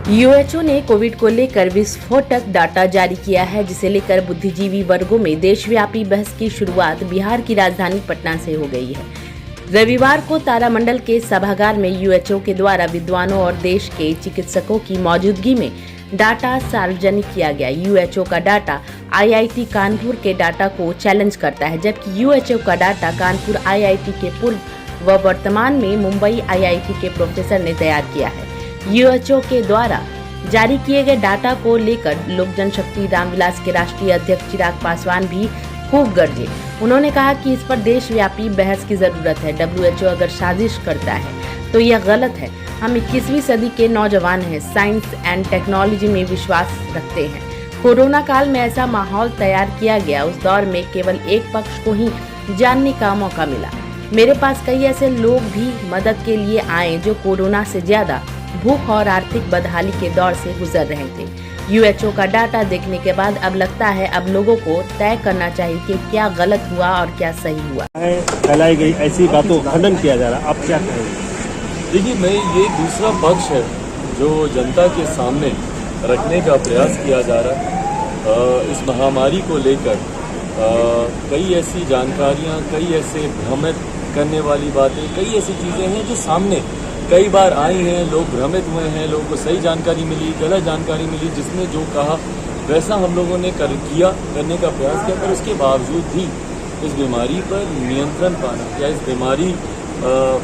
यूएचओ ने कोविड को लेकर विस्फोटक डाटा जारी किया है, जिसे लेकर बुद्धिजीवी वर्गों में देशव्यापी बहस की शुरुआत बिहार की राजधानी पटना से हो गई है। रविवार को तारामंडल के सभागार में यूएचओ के द्वारा विद्वानों और देश के चिकित्सकों की मौजूदगी में डाटा सार्वजनिक किया गया। यूएचओ का डाटा आईआईटी कानपुर के डाटा को चैलेंज करता है, जबकि यूएचओ का डाटा कानपुर आईआईटी के पूर्व व वर्तमान में मुंबई आईआईटी के प्रोफेसर ने तैयार किया है। यूएचओ के द्वारा जारी किए गए डाटा को लेकर लोक जनशक्ति रामविलास के राष्ट्रीय अध्यक्ष चिराग पासवान भी खूब गरजे। उन्होंने कहा कि इस पर देशव्यापी बहस की जरूरत है। डब्ल्यूएचओ अगर साजिश करता है तो यह गलत है। हम 21वीं सदी के नौजवान हैं, साइंस एंड टेक्नोलॉजी में विश्वास रखते हैं। कोरोना काल में ऐसा माहौल तैयार किया गया, उस दौर में केवल एक पक्ष को ही जानने का मौका मिला। मेरे पास कई ऐसे लोग भी मदद के लिए आए जो कोरोना से ज्यादा भूख और आर्थिक बदहाली के दौर से गुजर रहे थे। यूएचओ का डाटा देखने के बाद अब लगता है अब लोगों को तय करना चाहिए कि क्या गलत हुआ और क्या सही हुआ। फैलाई गई ऐसी बातों का खंडन किया जा रहा, आप क्या कहेंगे? देखिए, मैं ये दूसरा पक्ष है जो जनता के सामने रखने का प्रयास किया जा रहा है। इस महामारी को लेकर कई ऐसी जानकारियां, कई ऐसे भ्रमित करने वाली बातें, कई ऐसी चीज़ें हैं जो सामने कई बार आई हैं। लोग भ्रमित हुए हैं, लोगों को सही जानकारी मिली, गलत जानकारी मिली। जिसने जो कहा वैसा हम लोगों ने करने का प्रयास किया, पर उसके बावजूद भी इस बीमारी पर नियंत्रण पाना या इस बीमारी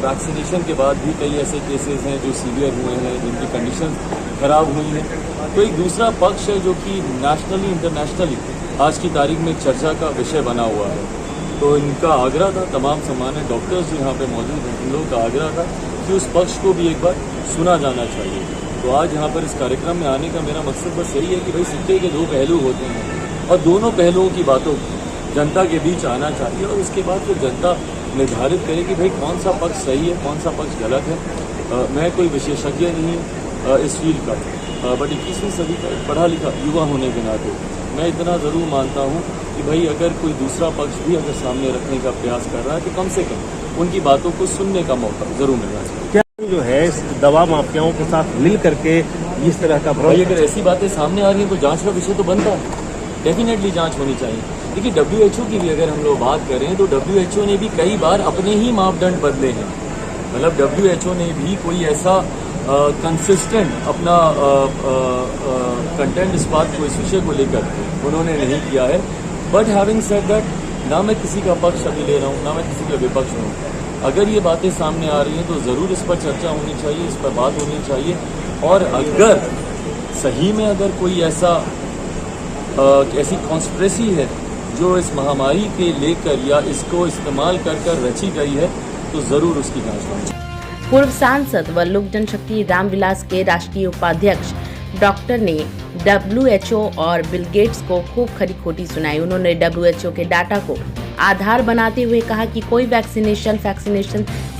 वैक्सीनेशन के बाद भी कई ऐसे केसेस हैं जो सीवियर हुए हैं, जिनकी कंडीशन खराब हुई हैं। तो एक दूसरा पक्ष है जो कि नेशनली इंटरनेशनली आज की तारीख में चर्चा का विषय बना हुआ है। तो इनका आग्रह था, तमाम सम्मानित डॉक्टर्स जो यहाँ पे मौजूद हैं, इन लोगों का आग्रह था कि उस पक्ष को भी एक बार सुना जाना चाहिए। तो आज यहाँ पर इस कार्यक्रम में आने का मेरा मकसद बस यही है कि भाई सिक्के के दो पहलू होते हैं और दोनों पहलुओं की बातों जनता के बीच आना चाहिए और उसके बाद फिर जनता निर्धारित करे कि भाई कौन सा पक्ष सही है, कौन सा पक्ष गलत है। मैं कोई विशेषज्ञ नहीं इस फील्ड का, बट 21वीं सदी का पढ़ा लिखा युवा होने के नाते मैं इतना ज़रूर मानता हूँ कि भाई अगर कोई दूसरा पक्ष भी अगर सामने रखने का प्रयास कर रहा है तो कम से कम उनकी बातों को सुनने का मौका जरूर मिलना चाहिए। क्या जो है दवा माफियाओं के साथ मिल करके इस तरह का भाई अगर ऐसी बातें सामने आ रही हैं तो जांच का विषय तो बनता है, डेफिनेटली जांच होनी चाहिए। देखिए, डब्ल्यूएचओ की भी अगर हम लोग बात करें तो डब्ल्यूएचओ ने भी कई बार अपने ही मापदंड बदले हैं। मतलब डब्ल्यूएचओ ने भी कोई ऐसा कंसिस्टेंट अपना कंटेंट इस बात को, इस विषय को लेकर उन्होंने नहीं किया है। बट हैविंग सेड दैट, ना मैं किसी का पक्ष अभी ले रहा हूँ, ना मैं किसी का विपक्ष हूँ। अगर ये बातें सामने आ रही हैं तो ज़रूर इस पर चर्चा होनी चाहिए, इस पर बात होनी चाहिए। और अगर सही में अगर कोई ऐसी कॉन्स्पिरेसी है जो इस महामारी के लेकर या इसको इस्तेमाल कर रची गई है तो ज़रूर उसकी जांच होनी चाहिए। पूर्व सांसद व लोक जनशक्ति रामविलास के राष्ट्रीय उपाध्यक्ष डॉक्टर ने डब्ल्यूएचओ और बिल गेट्स को खूब खरी खोटी सुनाई। उन्होंने डब्ल्यूएचओ के डाटा को आधार बनाते हुए कहा कि कोई वैक्सीनेशन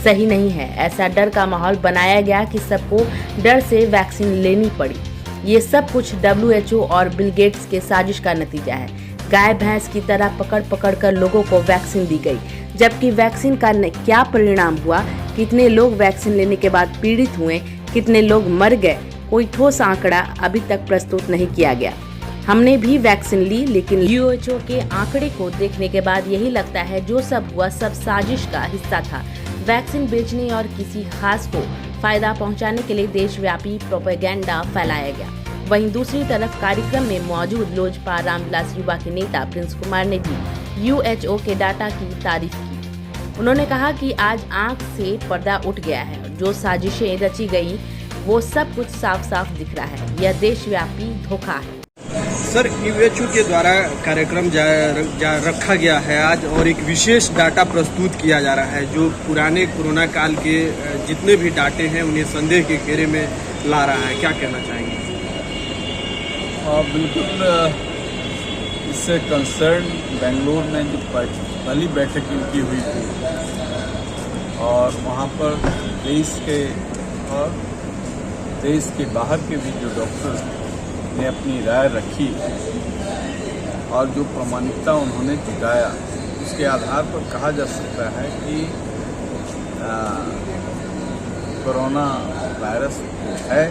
सही नहीं है। ऐसा डर का माहौल बनाया गया कि सबको डर से वैक्सीन लेनी पड़ी। ये सब कुछ डब्ल्यूएचओ और बिल गेट्स के साजिश का नतीजा है। गाय भैंस की तरह पकड़ कर लोगों को वैक्सीन दी गई, जबकि वैक्सीन का क्या परिणाम हुआ, कितने लोग वैक्सीन लेने के बाद पीड़ित हुए, कितने लोग मर गए, कोई ठोस आंकड़ा अभी तक प्रस्तुत नहीं किया गया। हमने भी वैक्सीन ली, लेकिन यूएचओ के आंकड़े को देखने के बाद यही लगता है जो सब हुआ सब साजिश का हिस्सा था। वैक्सीन बेचने और किसी खास को फायदा पहुंचाने के लिए देशव्यापी प्रोपेगेंडा फैलाया गया। वहीं दूसरी तरफ कार्यक्रम में मौजूद लोजपा रामविलास युवा के नेता प्रिंस कुमार ने भी यूएचओ के डाटा की तारीफ की। उन्होंने कहा कि आज आंख से पर्दा उठ गया है, जो साजिशें रची गई वो सब कुछ साफ साफ दिख रहा है। यह देशव्यापी धोखा है। सर, यूएचओ के द्वारा कार्यक्रम रखा गया है आज और एक विशेष डाटा प्रस्तुत किया जा रहा है जो पुराने कोरोना काल के जितने भी डाटे हैं उन्हें संदेह के घेरे में ला रहा है। क्या कहना चाहेंगे? बिल्कुल, इससे कंसर्न बेंगलोर में जो पहली बैठक इनकी हुई थी और वहाँ पर देश के और देश के बाहर के भी जो डॉक्टर्स ने अपनी राय रखी और जो प्रामाणिकता उन्होंने जुटाया, उसके आधार पर कहा जा सकता है कि कोरोना वायरस है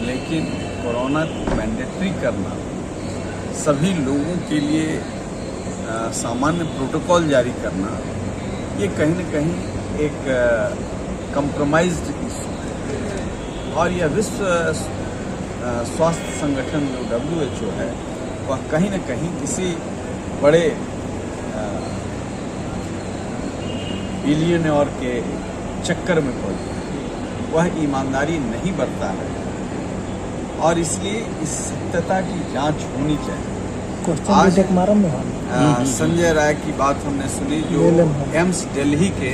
लेकिन कोरोना को मैंडेटरी करना, सभी लोगों के लिए सामान्य प्रोटोकॉल जारी करना, ये कहीं न कहीं एक कंप्रोमाइज्ड इशू है। और यह विश्व स्वास्थ्य संगठन जो WHO है, वह कहीं न कहीं किसी बड़े बिलियनर के चक्कर में पड़ गया। वह ईमानदारी नहीं बरता है और इसलिए इस सत्यता की जांच होनी चाहिए। आज संजय राय की बात हमने सुनी, जो एम्स दिल्ली के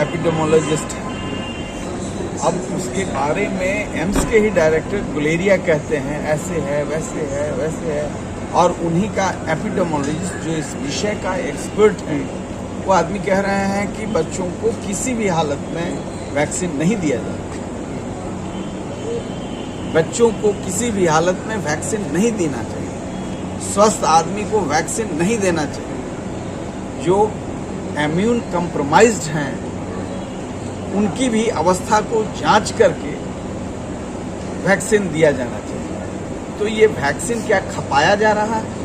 एपिडेमोलॉजिस्ट हैं। अब उसके बारे में एम्स के ही डायरेक्टर गुलेरिया कहते हैं ऐसे है, वैसे है, वैसे है, और उन्हीं का एपिडेमोलॉजिस्ट जो इस विषय का एक्सपर्ट है, वो आदमी कह रहे हैं कि बच्चों को किसी भी हालत में वैक्सीन नहीं दिया जाता। बच्चों को किसी भी हालत में वैक्सीन नहीं देना चाहिए। स्वस्थ आदमी को वैक्सीन नहीं देना चाहिए। जो इम्यून कम्प्रोमाइज्ड हैं, उनकी भी अवस्था को जांच करके वैक्सीन दिया जाना चाहिए। तो ये वैक्सीन क्या खपाया जा रहा है?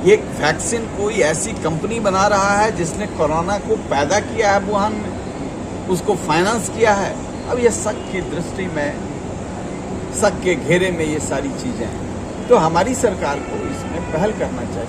ये वैक्सीन कोई ऐसी कंपनी बना रहा है जिसने कोरोना को पैदा किया है वुहान में, उसको फाइनेंस किया है। अब ये शक की दृष्टि में, शक के घेरे में ये सारी चीजें हैं। तो हमारी सरकार को इसमें पहल करना चाहिए।